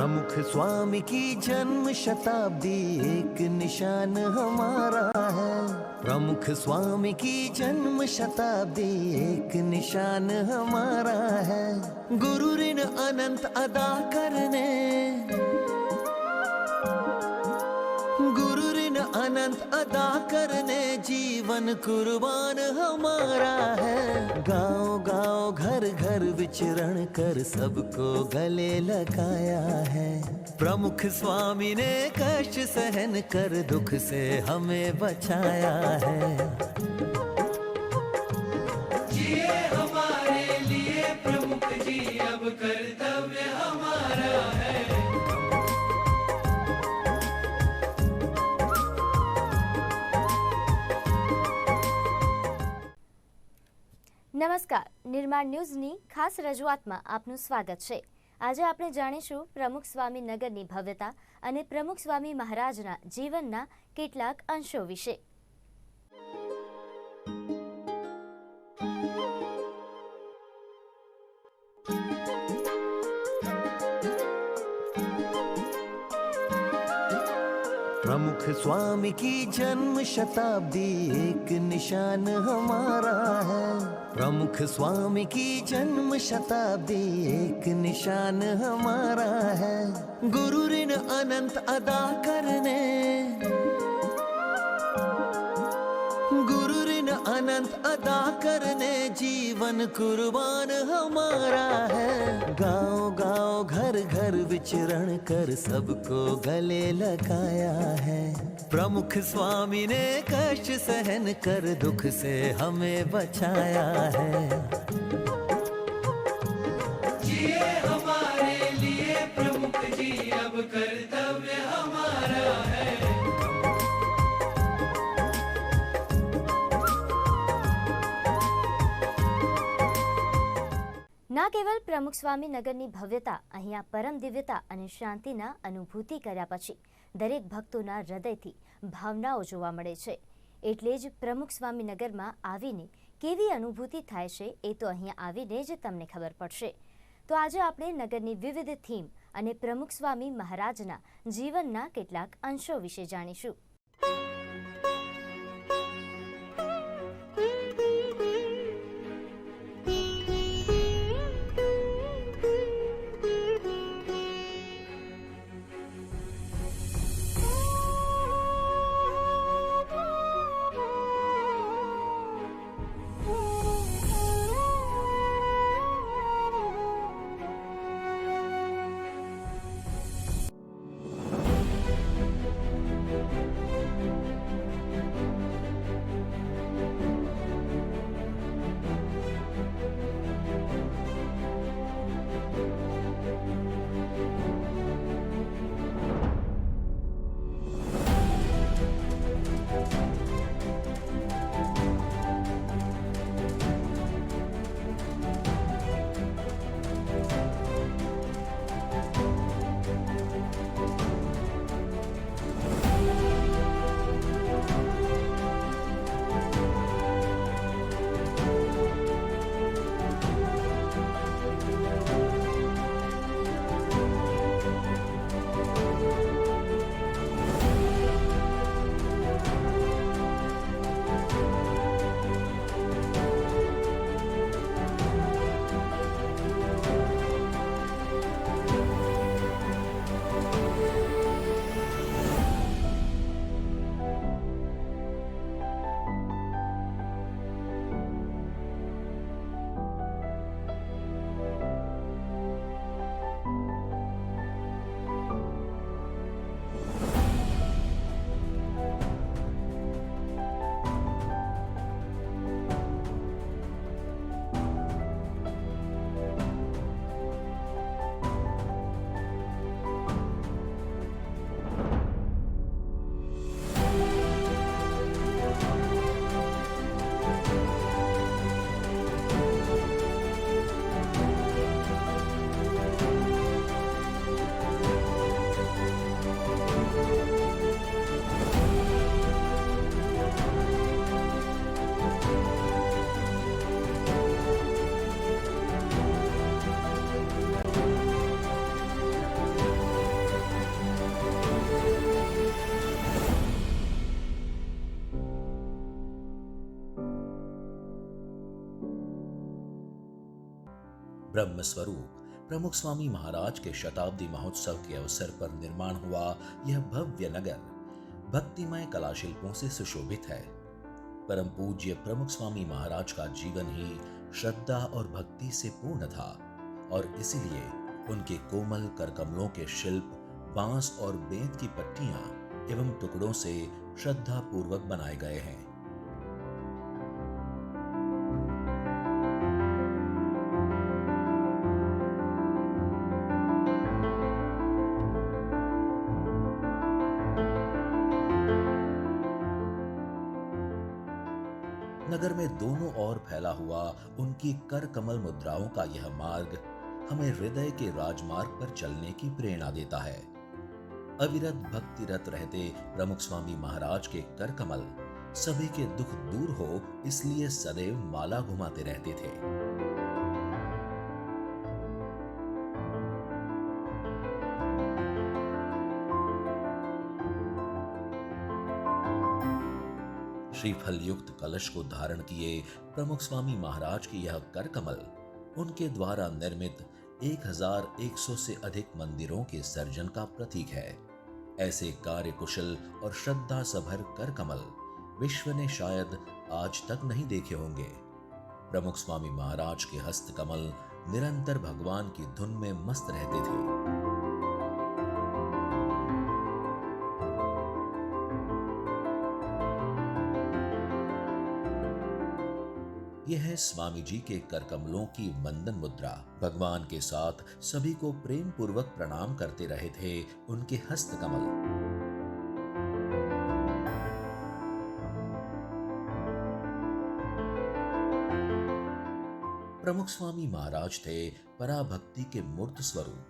प्रमुख स्वामी की जन्म शताब्दी एक निशान हमारा है। प्रमुख स्वामी की जन्म शताब्दी एक निशान हमारा है। गुरु ऋण अनंत अदा करने, गुरु ऋण अनंत अदा करने जीवन कुर्बान हमारा है। गांव गांव घर घर विचरण कर सबको गले लगाया है। प्रमुख स्वामी ने कष्ट सहन कर दुख से हमें बचाया है। जिए हमारे लिए प्रमुख जी, अब कर्तव्य हमारा है। નમસ્કાર, નિર્માણ ન્યૂઝની ખાસ રજૂઆતમાં આપનું સ્વાગત છે। આજે આપણે જાણીશું પ્રમુખ સ્વામી નગરની ભવ્યતા અને પ્રમુખ સ્વામી મહારાજના જીવનના કેટલાક અંશો વિશે। प्रमुख स्वामी की जन्म शताब्दी एक निशान हमारा है। प्रमुख स्वामी की जन्म शताब्दी एक निशान हमारा है। गुरु ऋण अनंत अदा करने, गुरु ऋण अनंत अदा करने जीवन कुर्बान हमारा है। गांव गांव घर घर विचरण कर सबको गले लगाया है। प्रमुख स्वामी ने कष्ट सहन कर दुख से हमें बचाया है। जिए हमारे लिए प्रमुख जी, अब कर्तव्य हमारा है। ના કેવલ પ્રમુખ સ્વામી નગરની ભવ્યતા, અહીંયા પરમ દિવ્યતા અને શાંતિના અનુભૂતિ કર્યા પછી દરેક ભક્તોના હૃદયથી ભાવનાઓ જોવા મળે છે। એટલે જ પ્રમુખ સ્વામી નગરમાં આવીને કેવી અનુભૂતિ થાય છે એ તો અહીંયા આવીને જ તમને ખબર પડશે। તો આજે આપણે નગરની વિવિધ થીમ અને પ્રમુખ સ્વામી મહારાજના જીવનના કેટલાક અંશો વિશે જાણીશું। ब्रह्म स्वरूप प्रमुख स्वामी महाराज के शताब्दी महोत्सव के अवसर पर निर्माण हुआ यह भव्य नगर भक्तिमय कलाशिल्पों से सुशोभित है। परम पूज्य प्रमुख स्वामी महाराज का जीवन ही श्रद्धा और भक्ति से पूर्ण था और इसीलिए उनके कोमल करकमलों के शिल्प बांस और बेंत की पट्टियां एवं टुकड़ों से श्रद्धा पूर्वक बनाए गए हैं। नगर में दोनों ओर फैला हुआ उनकी कर कमल मुद्राओं का यह मार्ग हमें हृदय के राजमार्ग पर चलने की प्रेरणा देता है। अविरत भक्तिरत रहते प्रमुख स्वामी महाराज के कर कमल सभी के दुख दूर हो इसलिए सदैव माला घुमाते रहते थे। श्रीफल युक्त कलश को धारण किए प्रमुख स्वामी महाराज की यह कर कमल उनके द्वारा निर्मित 1100 से अधिक मंदिरों के सर्जन का प्रतीक है। ऐसे कार्यकुशल और श्रद्धा सभर कर कमल विश्व ने शायद आज तक नहीं देखे होंगे। प्रमुख स्वामी महाराज के हस्त कमल निरंतर भगवान की धुन में मस्त रहते थे। यह है स्वामी जी के कर कमलों की वंदन मुद्रा। भगवान के साथ सभी को प्रेम पूर्वक प्रणाम करते रहे थे उनके हस्त कमल। प्रमुख स्वामी महाराज थे पराभक्ति के मूर्त स्वरूप,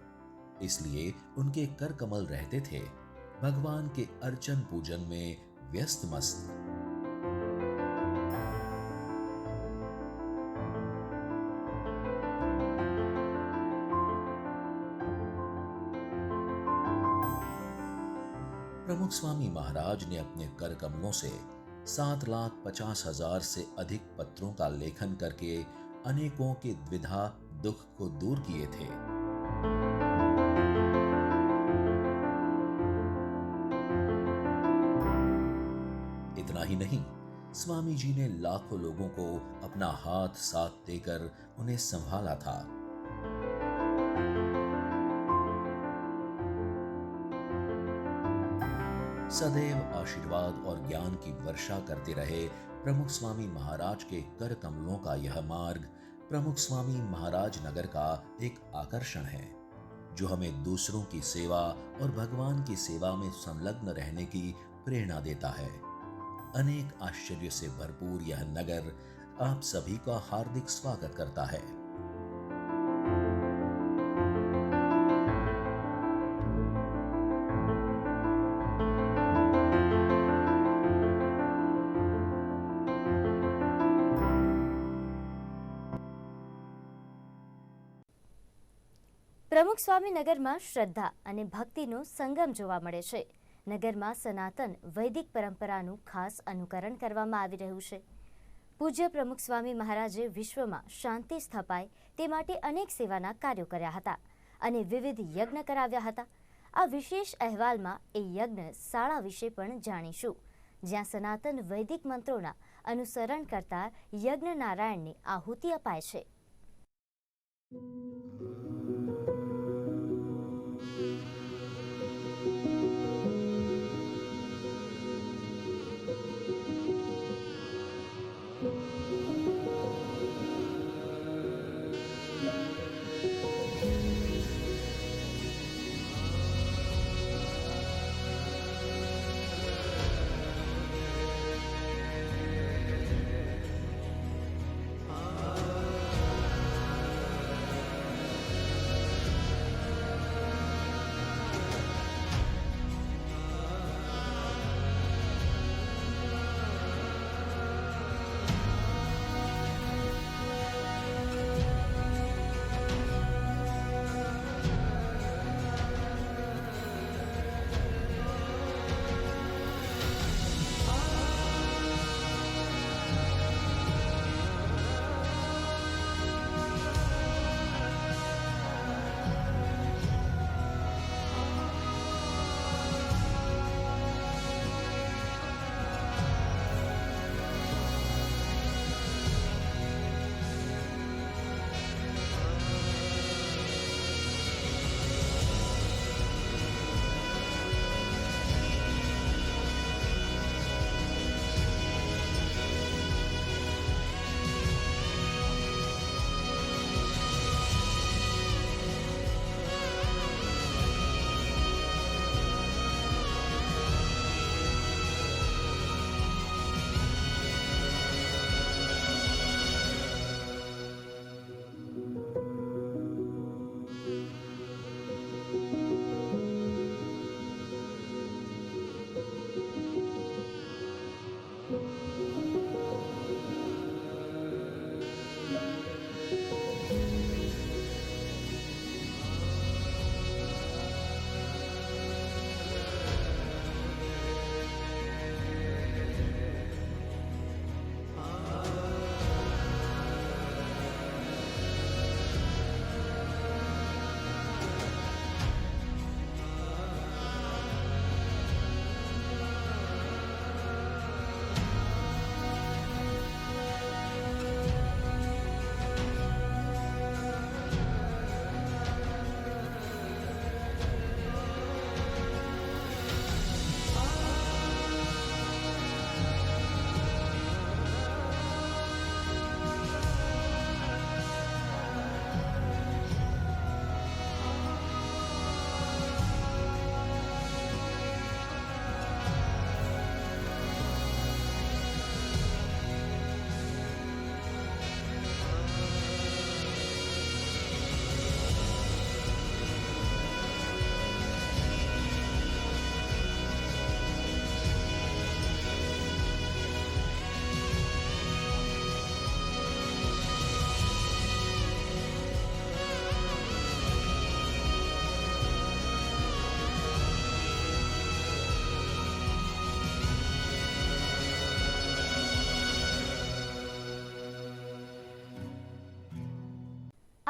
इसलिए उनके कर कमल रहते थे भगवान के अर्चन पूजन में व्यस्त मस्त। प्रमुख स्वामी महाराज ने अपने कर कमलों से 7,50,000 से अधिक पत्रों का लेखन करके अनेकों के द्विधा दुख को दूर किए थे। इतना ही नहीं, स्वामी जी ने लाखों लोगों को अपना हाथ साथ देकर उन्हें संभाला था। सदैव आशीर्वाद और ज्ञान की वर्षा करते रहे प्रमुख स्वामी महाराज के कर कमलों का यह मार्ग प्रमुख स्वामी महाराज नगर का एक आकर्षण है, जो हमें दूसरों की सेवा और भगवान की सेवा में संलग्न रहने की प्रेरणा देता है। अनेक आश्चर्य से भरपूर यह नगर आप सभी का हार्दिक स्वागत करता है। પ્રમુખ સ્વામી નગરમાં શ્રદ્ધા અને ભક્તિનો સંગમ જોવા મળે છે। નગરમાં સનાતન વૈદિક પરંપરાનું ખાસ અનુકરણ કરવામાં આવી રહ્યું છે। પૂજ્ય પ્રમુખ સ્વામી મહારાજે વિશ્વમાં શાંતિ સ્થપાય તે માટે અનેક સેવાના કાર્યો કર્યા હતા અને વિવિધ યજ્ઞ કરાવ્યા હતા। આ વિશેષ અહેવાલમાં એ યજ્ઞ શાળા વિશે પણ જાણીશું, જ્યાં સનાતન વૈદિક મંત્રોના અનુસરણ કરતા યજ્ઞ નારાયણને આહુતિ અપાય છે।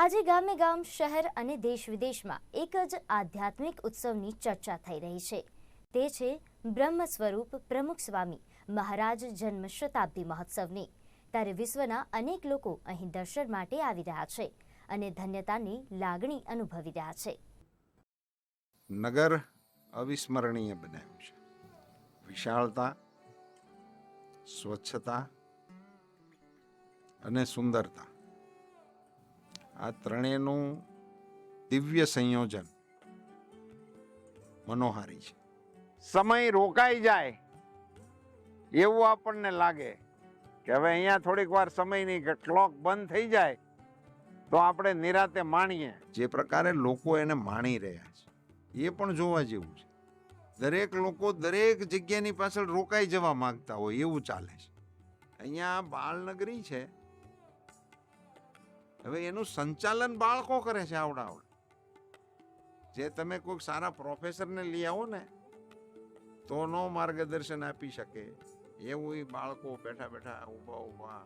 આજે ગામે ગામ, શહેર અને દેશ વિદેશમાં એક જ આધ્યાત્મિક ઉત્સવની ચર્ચા થઈ રહી છે. તે છે બ્રહ્મ સ્વરૂપ પ્રમુખ સ્વામી મહારાજ જન્મ શતાબ્દી મહોત્સવની. ત્યારે વિશ્વના અનેક લોકો અહીં દર્શન માટે આવી રહ્યા છે અને ધન્યતાની લાગણી અનુભવી રહ્યા છે. નગર અવિસ્મરણીય બનાવ્યું છે. વિશાળતા, સ્વચ્છતા અને સુંદરતા, આ ત્રણેયનું દિવ્ય સંયોજન મનોહારી છે. સમય રોકાઈ જાય એવું આપણને લાગે કે હવે અહીંયા થોડીક વાર સમયની ક્લોક બંધ થઈ જાય તો આપણે નિરાતે માણીએ. જે પ્રકારે લોકો એને માણી રહ્યા છે એ પણ જોવા જેવું છે. દરેક લોકો દરેક જગ્યાની પાછળ રોકાઈ જવા માંગતા હોય એવું ચાલે છે. અહીંયા બાળનગરી છે, હવે એનું સંચાલન બાળકો કરે છે. આવડા જે તમે કોઈક સારા પ્રોફેસરને લઈ આવો ને તો નો માર્ગદર્શન આપી શકે એવું એ બાળકો બેઠા બેઠા ઊભા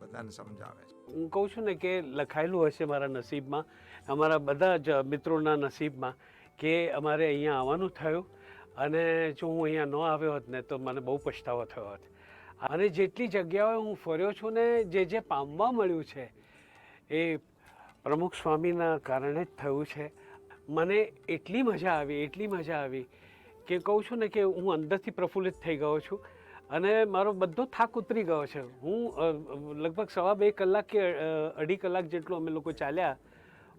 બધાને સમજાવે છે. હું કહું છું ને કે લખાયેલું હશે મારા નસીબમાં, અમારા બધા જ મિત્રોના નસીબમાં કે અમારે અહીંયા આવવાનું થયું, અને જો હું અહીંયા ન આવ્યો હોત ને તો મને બહુ પછતાવો થયો હોત. અને જેટલી જગ્યાએ હું ફર્યો છું ને જે પામવા મળ્યું છે એ પ્રમુખ સ્વામીના કારણે જ થયું છે. મને એટલી મજા આવી કે કહું છું ને કે હું અંદરથી પ્રફુલ્લિત થઈ ગયો છું અને મારો બધો થાક ઉતરી ગયો છે. હું લગભગ 2.5 કલાક કે 2.5 કલાક જેટલું અમે લોકો ચાલ્યા,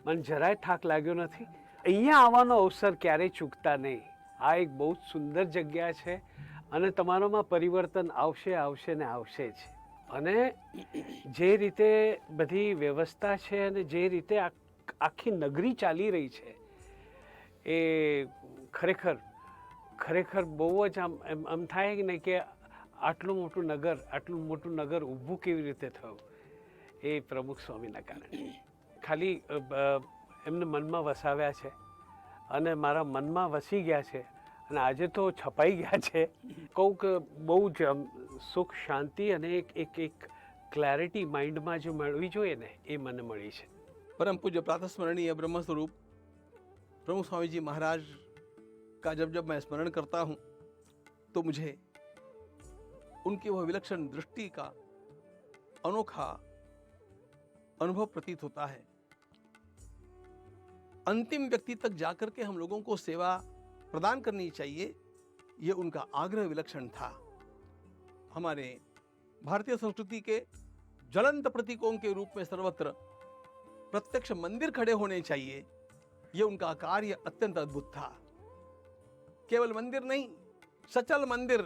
મને જરાય થાક લાગ્યો નથી. અહીંયા આવવાનો અવસર ક્યારેય ચૂકતા નહીં. આ એક બહુ જ સુંદર જગ્યા છે અને તમારામાં પરિવર્તન આવશે ને આવશે જ. અને જે રીતે બધી વ્યવસ્થા છે અને જે રીતે આખી નગરી ચાલી રહી છે એ ખરેખર બહુ જ આમ થાય ને કે આટલું મોટું નગર ઊભું કેવી રીતે થયું એ પ્રમુખ સ્વામીના કારણે. ખાલી એમને મનમાં વસાવ્યા છે અને મારા મનમાં વસી ગયા છે અને આજે તો છપાઈ ગયા છે. કહું કે બહુ જ સુખ, શાંતિ અને એક ક્લેરિટી માઇન્ડમાં જો મળવી જોઈએ ને એ મને મળી છે. परम पूज्य प्रातस्मरणीय ब्रह्म स्वरूप प्रमुख स्वामी जी महाराज का जब मैं स्मरण करता हूँ तो मुझे उनकी वह विलक्षण दृष्टि का अनोखा अनुभव प्रतीत होता है. अंतिम व्यक्ति तक जाकर के हम लोगों को सेवा प्रदान करनी चाहिए, ये उनका आग्रह विलक्षण था. हमारे भारतीय संस्कृति के ज्वलंत प्रतीकों के रूप में सर्वत्र प्रत्यक्ष मंदिर खड़े होने चाहिए, ये उनका कार्य अत्यंत अद्भुत था. केवल मंदिर नहीं, सचल मंदिर,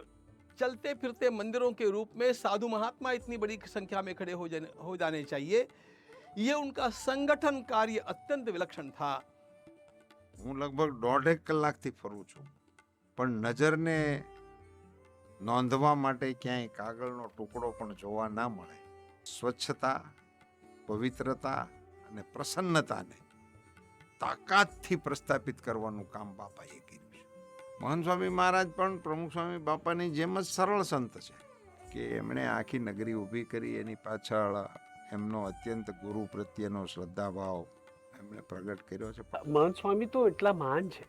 चलते फिरते मंदिरों के रूप में साधु महात्मा इतनी बड़ी संख्या में खड़े हो जाने चाहिए, ये उनका संगठन कार्य अत्यंत विलक्षण था. હું લગભગ 1.5 કલાકથી ફરું છું, પણ નજરને નોંધવા માટે ક્યાંય કાગળનો ટુકડો પણ જોવા ના મળે. સ્વચ્છતા, પવિત્રતા અને પ્રસન્નતાને તાકાતથી પ્રસ્થાપિત કરવાનું કામ બાપાએ કર્યું છે. મહંત સ્વામી મહારાજ પણ પ્રમુખ સ્વામી બાપાની જેમ જ સરળ સંત છે કે એમણે આખી નગરી ઊભી કરી. એની પાછળ એમનો અત્યંત ગુરુ પ્રત્યેનો શ્રદ્ધાભાવ એમણે પ્રગટ કર્યો છે. મહંત સ્વામી તો એટલા મહાન છે,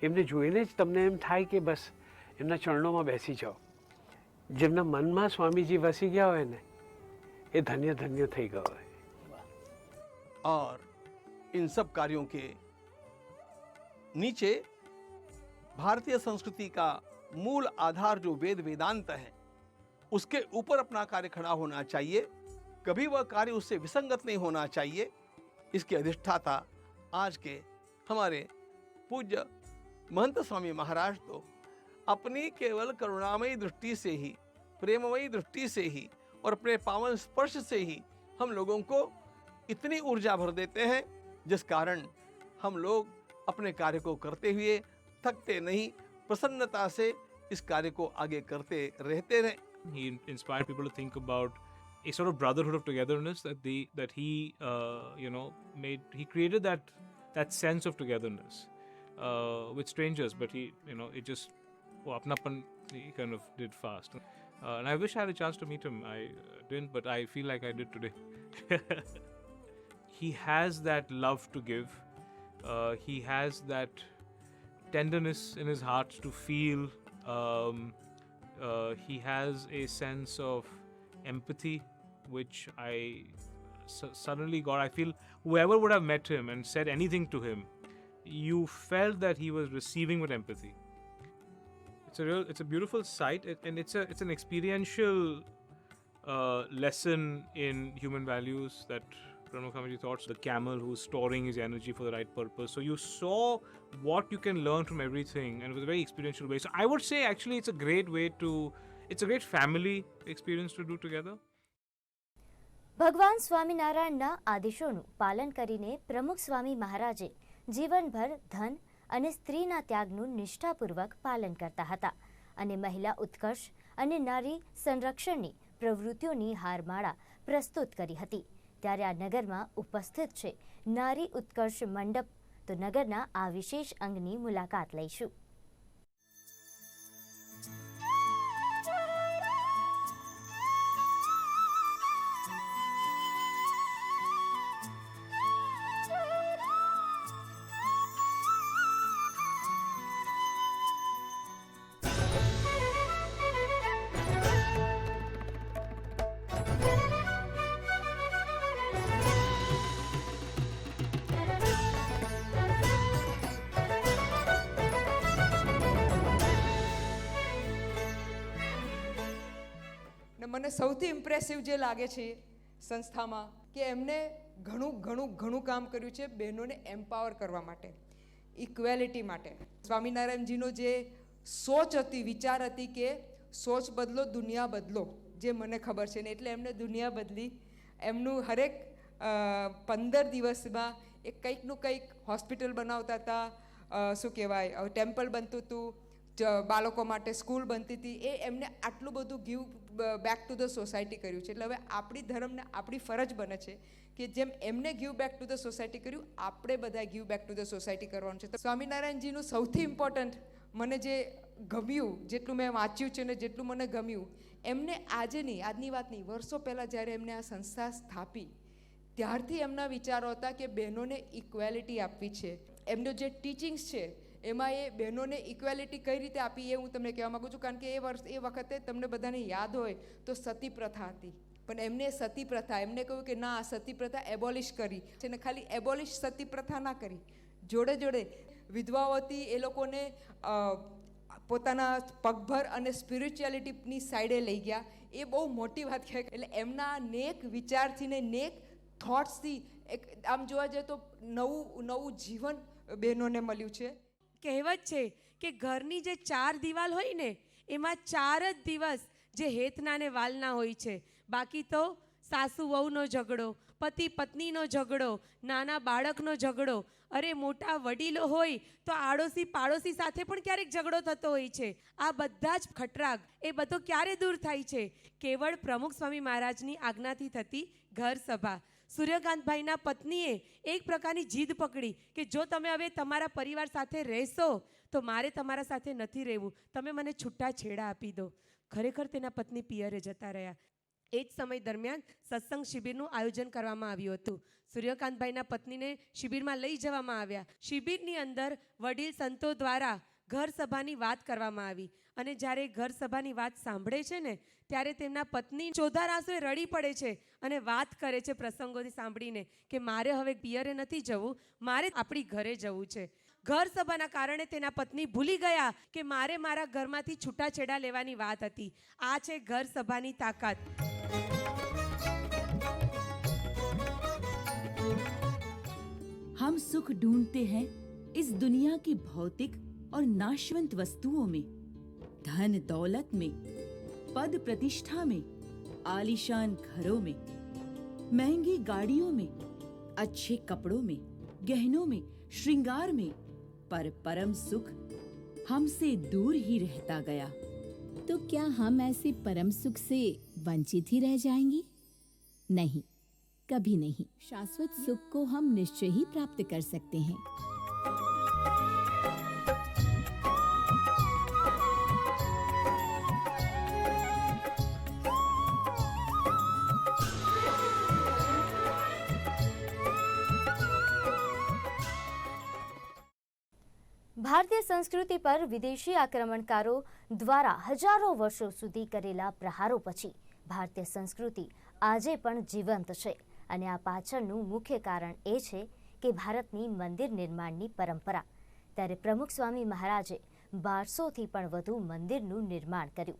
એમને જોઈને જ તમને એમ થાય કે બસ એમના ચરણોમાં બેસી જાઓ. જેમના મનમાં સ્વામીજી વસી ગયા હોય ને એ ધન્ય ધન્ય થઈ ગયો હોય. और इन सब कार्यों के नीचे भारतीय संस्कृति का मूल आधार जो वेद वेदांत है उसके ऊपर अपना कार्य खड़ा होना चाहिए. कभी वह कार्य उससे विसंगत नहीं होना चाहिए. इसके अधिष्ठाता आज के हमारे पूज्य महंत स्वामी महाराज तो अपनी केवल करुणामयी दृष्टि से ही, प्रेममयी दृष्टि से ही और अपने पावन स्पर्श से ही हम लोगों को इतनी ऊर्जा भर देते हैं जिस कारण हम लोग अपने कार्य को करते हुए थकते नहीं, प्रसन्नता से इस कार्य को आगे करते रहते रहे. He inspired people to think about a sort of brotherhood of togetherness that he he created that sense of togetherness with strangers, but he it just apnapan he kind of did fast. And I wish I had a chance to meet him. I didn't, but I feel like I did today. He has that love to give. He has that tenderness in his heart to feel. He has a sense of empathy, which I suddenly got. I feel whoever would have met him and said anything to him, you felt that he was receiving with empathy. It's a beautiful sight, and it's an experiential lesson in human values that Pranam Swamiji taught. The camel who's storing his energy for the right purpose. So you saw what you can learn from everything, and it was a very experiential way. So I would say actually it's a great family experience to do together. ભગવાન સ્વામિનારાયણના આદેશોનું પાલન કરીને પ્રમુખ સ્વામી મહારાજે જીવનભર ધન અને સ્ત્રીના ત્યાગનું નિષ્ઠાપૂર્વક પાલન કરતા હતા અને મહિલા ઉત્કર્ષ અને નારી સંરક્ષણની પ્રવૃત્તિઓની હારમાળા પ્રસ્તુત કરી હતી. ત્યારે આ નગરમાં ઉપસ્થિત છે નારી ઉત્કર્ષ મંડપ. તો નગરના આ વિશેષ અંગની મુલાકાત લઈશું. મને સૌથી ઇમ્પ્રેસિવ જે લાગે છે સંસ્થામાં કે એમને ઘણું ઘણું ઘણું કામ કર્યું છે બહેનોને એમ્પાવર કરવા માટે, ઇક્વેલિટી માટે. સ્વામિનારાયણજીનો જે સોચ હતી, વિચાર હતી કે સોચ બદલો દુનિયા બદલો, જે મને ખબર છે ને એટલે એમને દુનિયા બદલી. એમનું હરેક 15 દિવસમાં એક કંઈકનું કંઈક હોસ્પિટલ બનાવતા હતા, શું કહેવાય, ટેમ્પલ બનતું હતું, બાળકો માટે સ્કૂલ બનતી હતી. એ એમને આટલું બધું give back to the society કર્યું છે. એટલે હવે આપણી ધર્મને આપણી ફરજ બને છે કે જેમ એમને give back to the society કર્યું, આપણે બધા give back to the society કરવાનું છે. તો સ્વામિનારાયણજીનું સૌથી ઇમ્પોર્ટન્ટ મને જે ગમ્યું, જેટલું મેં વાંચ્યું છે ને જેટલું મને ગમ્યું, એમને આજની વાત નહીં, વર્ષો પહેલાં જ્યારે એમને આ સંસ્થા સ્થાપી ત્યારથી એમના વિચારો હતા કે બહેનોને ઇક્વેલિટી આપવી છે. એમનો જે ટીચિંગ્સ છે એમાં એ બહેનોને ઇક્વેલિટી કઈ રીતે આપી એ હું તમને કહેવા માગું છું. કારણ કે એ વખતે તમને બધાને યાદ હોય તો સતી પ્રથા હતી, પણ એમને સતી પ્રથા, એમને કહ્યું કે ના, સતી પ્રથા એબોલિશ કરી છે ને. ખાલી એબોલિશ સતી પ્રથા ના કરી, જોડે જોડે વિધવાઓ હતી એ લોકોને પોતાના પગભર અને સ્પિરિચ્યુઆલિટીની સાઈડે લઈ ગયા. એ બહુ મોટી વાત કહેવાય. એટલે એમના નેક વિચારથી ને નેક થોટ્સથી એક આમ જોવા જઈએ તો નવું જીવન બહેનોને મળ્યું છે. કહેવત છે કે ઘરની જે 4 દિવાલ હોય ને એમાં 4 જ દિવસ જે હેતના ને વાલના હોય છે, બાકી તો સાસુ વહુનો ઝઘડો, પતિ પત્નીનો ઝઘડો, નાના બાળકનો ઝઘડો, અરે મોટા વડીલો હોય તો આડોશી પાડોશી સાથે પણ ક્યારેક ઝઘડો થતો હોય છે. આ બધા જ ખટરાગ એ બધો ક્યારે દૂર થાય છે? કેવળ પ્રમુખ સ્વામી મહારાજની આજ્ઞાથી થતી ઘર સભા. સૂર્યકાંતભાઈના પત્નીએ એક પ્રકારની જીદ પકડી કે જો તમે હવે તમારા પરિવાર સાથે રહેશો તો મારે તમારા સાથે નથી રહેવું, તમે મને છૂટા છેડા આપી દો. ખરેખર તેના પત્ની પિયરે જતા રહ્યા. એ જ સમય દરમિયાન સત્સંગ શિબિરનું આયોજન કરવામાં આવ્યું હતું. સૂર્યકાંતભાઈના પત્નીને શિબિરમાં લઈ જવામાં આવ્યા. શિબિરની અંદર વડીલ સંતો દ્વારા ઘર સભાની વાત કરવામાં આવી અને જ્યારે ઘર સભાની વાત સાંભળે છે ને ત્યારે તેમના પત્ની ચોધાર આંસુએ રડી પડે છે અને વાત કરે છે પ્રસંગોથી સાંભળીને કે મારે હવે પિયરે નથી જવું, મારે આપણી ઘરે જવું છે. ઘર સભાના કારણે તેના પત્ની ભૂલી ગયા કે મારે મારા ઘરમાંથી છૂટાછેડા લેવાની વાત હતી. આ છે ઘર સભાની તાકાત. हम सुख ढूंढते हैं इस दुनिया की भौतिक और नाशवंत वस्तुओं में, धन दौलत में, पद प्रतिष्ठा में, आलीशान घरों में, महंगी गाड़ियों में, अच्छे कपड़ों में, गहनों में, श्रृंगार में, पर परम सुख हमसे दूर ही रहता गया. तो क्या हम ऐसे परम सुख से वंचित ही रह जाएंगे? नहीं, कभी नहीं. शाश्वत सुख को हम निश्चय ही प्राप्त कर सकते हैं. ભારતીય સંસ્કૃતિ પર વિદેશી આક્રમણકારો દ્વારા હજારો વર્ષો સુધી કરેલા પ્રહારો પછી ભારતીય સંસ્કૃતિ આજે પણ જીવંત છે અને આ પાછળનું મુખ્ય કારણ એ છે કે ભારતની મંદિર નિર્માણની પરંપરા. ત્યારે પ્રમુખ સ્વામી મહારાજે 1200થી પણ વધુ મંદિરનું નિર્માણ કર્યું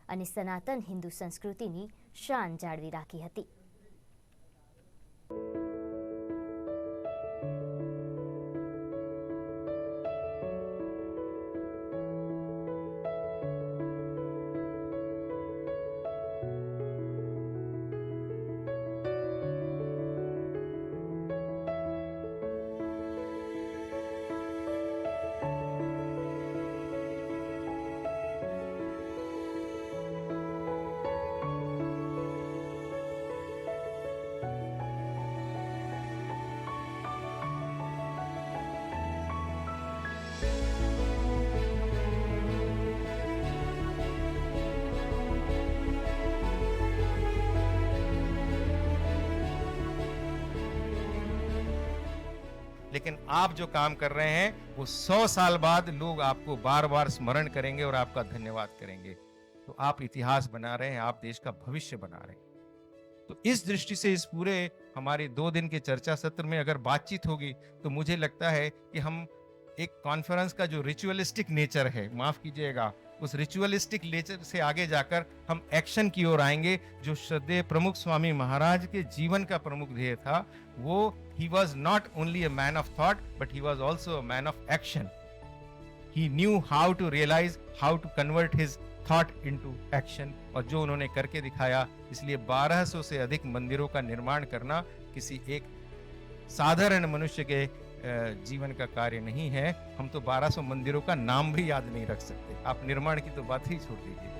અને સનાતન હિન્દુ સંસ્કૃતિની શાન જાળવી રાખી હતી. लेकिन आप जो काम कर रहे हैं वो 100 साल बाद लोग आपको बार बार स्मरण करेंगे और आपका धन्यवाद करेंगे. तो आप इतिहास बना रहे हैं, आप देश का भविष्य बना रहे हैं. तो इस दृष्टि से इस पूरे हमारे 2 दिन के चर्चा सत्र में अगर बातचीत होगी तो मुझे लगता है कि हम एक कॉन्फ्रेंस का जो रिचुअलिस्टिक नेचर है, माफ कीजिएगा, उस रिचुअलिस्टिक नेचर से आगे जाकर हम एक्शन की ओर आएंगे. जो श्रद्धेय प्रमुख स्वामी महाराज के जीवन का प्रमुख ध्येय था वो he was not only a man of thought but he was also a man of action. He knew how to realize, how to convert his thought into action, और जो उन्होंने करके दिखाया. इसलिए 1200 से अधिक मंदिरों का निर्माण करना किसी एक साधारण मनुष्य के जीवन का कार्य नहीं है. हम तो 1200 मंदिरों का नाम भी याद नहीं रख सकते, आप निर्माण की तो बात ही छोड़ दीजिए.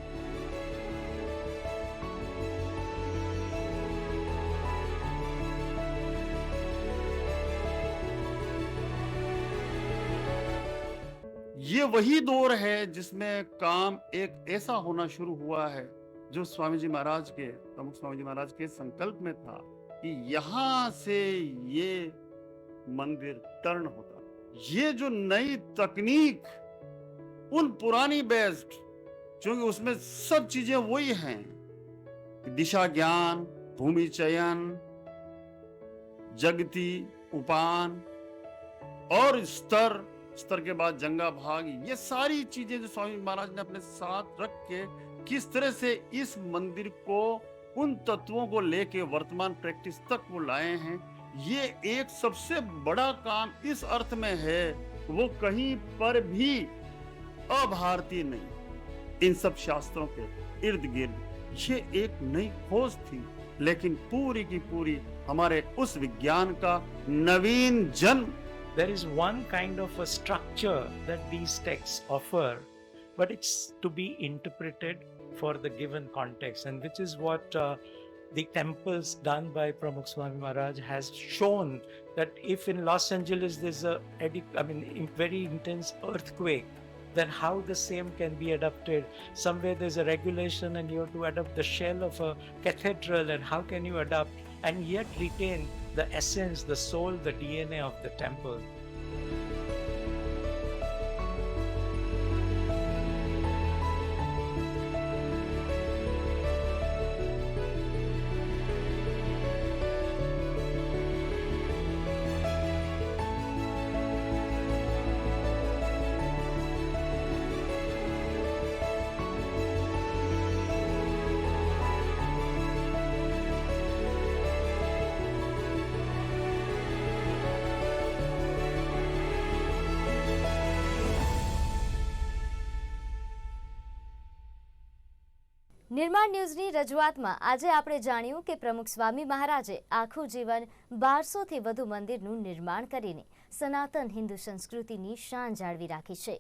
ये वही दौर है जिसमें काम एक ऐसा होना शुरू हुआ है जो स्वामी जी महाराज के, प्रमुख स्वामी जी महाराज के संकल्प में था कि यहाँ से ये मंदिर टर्न होता. ये जो नई तकनीक उन पुरानी बेस्ड, क्योंकि उसमें सब चीजें वही हैं, दिशा ज्ञान, भूमि चयन, जगती, उपान और स्तर के बाद जंगा भाग, ये सारी चीजें जो स्वामी महाराज ने अपने साथ रख के किस तरह से इस मंदिर को उन तत्वों को लेके वर्तमान प्रैक्टिस तक वो लाए हैं, ये एक सबसे बड़ा काम इस अर्थ में है वो कहीं पर भी अभारतीय नहीं. इन सब शास्त्रों के इर्द गिर्द ये एक नई खोज थी लेकिन पूरी की पूरी हमारे उस विज्ञान का नवीन जन्म। There is one kind of a structure that these texts offer, but it's to be interpreted for the given context, and which is what the temples done by Pramukh Swami Maharaj has shown, that if in Los Angeles there's very intense earthquake, then how the same can be adapted. Somewhere there's a regulation and you have to adapt the shell of a cathedral, and how can you adapt and yet retain the essence, the soul, the DNA of the temple. નિર્માણ ન્યૂઝની રજૂઆતમાં આજે આપણે જાણ્યું કે પ્રમુખ સ્વામી મહારાજે આખું જીવન 1200થી વધુ મંદિરનું નિર્માણ કરીને સનાતન હિન્દુ સંસ્કૃતિની શાન જાળવી રાખી છે.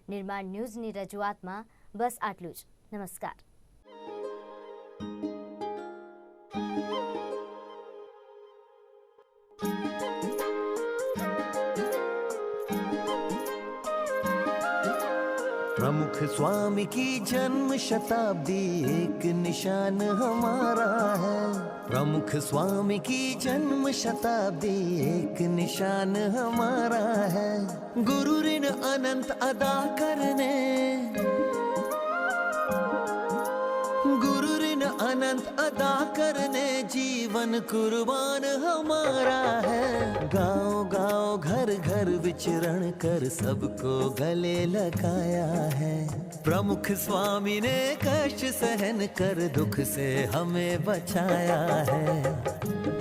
નિર્માણ ન્યૂઝની રજૂઆતમાં બસ આટલું જ. નમસ્કાર. प्रमुख स्वामी की जन्म शताब्दी एक निशान हमारा है। प्रमुख स्वामी की जन्म शताब्दी एक निशान हमारा है। गुरु ऋण अनंत अदा करने, गुरु ऋण अनंत अदा करने जीवन कुर्बान हमारा है। गांव गांव घर घर विचरण कर सबको गले लगाया है। प्रमुख स्वामी ने कष्ट सहन कर दुख से हमें बचाया है।